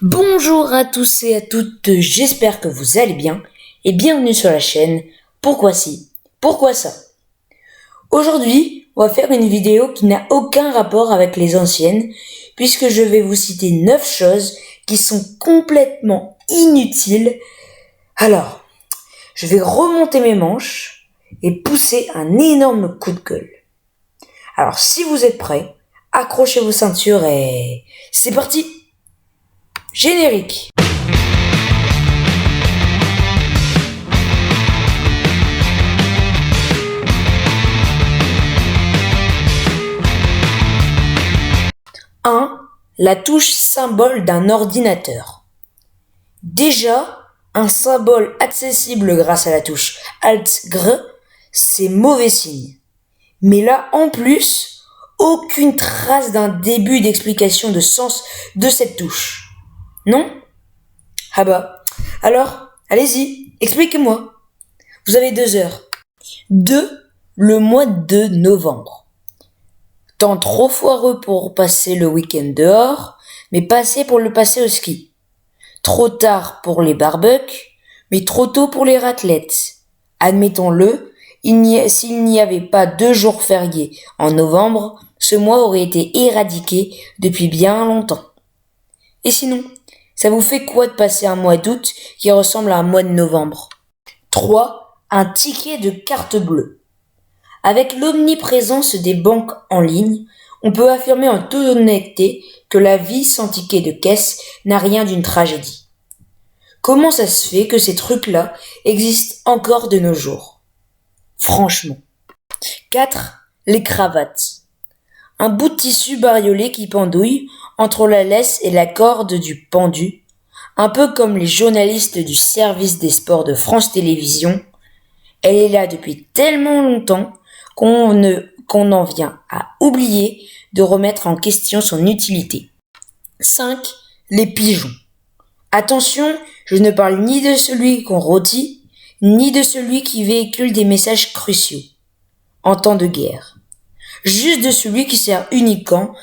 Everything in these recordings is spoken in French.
Bonjour à tous et à toutes, j'espère que vous allez bien et bienvenue sur la chaîne Pourquoi si, pourquoi ça. Aujourd'hui, on va faire une vidéo qui n'a aucun rapport avec les anciennes puisque je vais vous citer 9 choses qui sont complètement inutiles. Alors, je vais remonter mes manches et pousser un énorme coup de gueule. Alors, si vous êtes prêts, accrochez vos ceintures et c'est parti! Générique. La touche symbole d'un ordinateur. Déjà, un symbole accessible grâce à la touche Alt-Gr, c'est mauvais signe. Mais là, en plus, aucune trace d'un début d'explication de sens de cette touche. Non? Ah bah, alors, allez-y, expliquez-moi. Vous avez 2 heures. 2. Le mois de novembre. Temps trop foireux pour passer le week-end dehors, mais pas assez pour le passer au ski. Trop tard pour les barbecues, mais trop tôt pour les raclettes. Admettons-le, s'il n'y avait pas 2 jours fériés en novembre, ce mois aurait été éradiqué depuis bien longtemps. Et sinon, ça vous fait quoi de passer un mois d'août qui ressemble à un mois de novembre? 3. Un ticket de carte bleue. Avec l'omniprésence des banques en ligne, on peut affirmer en toute honnêteté que la vie sans ticket de caisse n'a rien d'une tragédie. Comment ça se fait que ces trucs-là existent encore de nos jours? Franchement. 4. Les cravates. Un bout de tissu bariolé qui pendouille entre la laisse et la corde du pendu, un peu comme les journalistes du service des sports de France Télévisions. Elle est là depuis tellement longtemps qu'on en vient à oublier de remettre en question son utilité. 5. Les pigeons. Attention, je ne parle ni de celui qu'on rôtit, ni de celui qui véhicule des messages cruciaux en temps de guerre. Juste de celui qui sert uniquement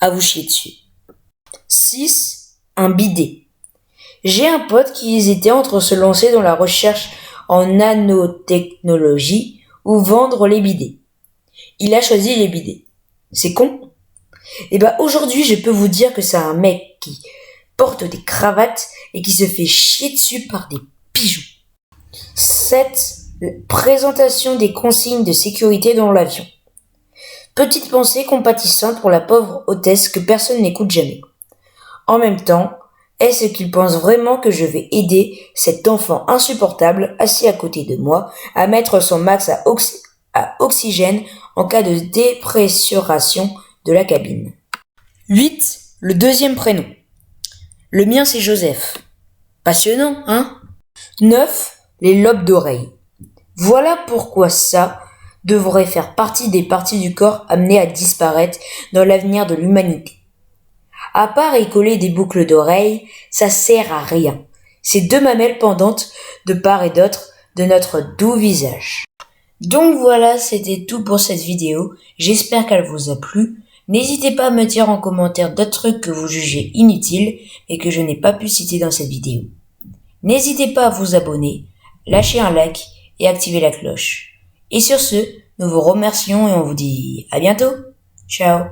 à vous chier dessus. 6. Un bidet. J'ai un pote qui hésitait entre se lancer dans la recherche en nanotechnologie ou vendre les bidets. Il a choisi les bidets. C'est con? Et aujourd'hui, je peux vous dire que c'est un mec qui porte des cravates et qui se fait chier dessus par des pigeons. 7. Présentation des consignes de sécurité dans l'avion. Petite pensée compatissante pour la pauvre hôtesse que personne n'écoute jamais. En même temps, est-ce qu'il pense vraiment que je vais aider cet enfant insupportable assis à côté de moi à mettre son max à oxygène en cas de dépressuration de la cabine? 8. Le deuxième prénom. Le mien c'est Joseph. Passionnant, hein? 9. Les lobes d'oreilles. Voilà pourquoi ça devrait faire partie des parties du corps amenées à disparaître dans l'avenir de l'humanité. À part y coller des boucles d'oreilles, ça sert à rien. C'est 2 mamelles pendantes de part et d'autre de notre doux visage. Donc voilà, c'était tout pour cette vidéo. J'espère qu'elle vous a plu. N'hésitez pas à me dire en commentaire d'autres trucs que vous jugez inutiles et que je n'ai pas pu citer dans cette vidéo. N'hésitez pas à vous abonner, lâcher un like et activer la cloche. Et sur ce, nous vous remercions et on vous dit à bientôt. Ciao.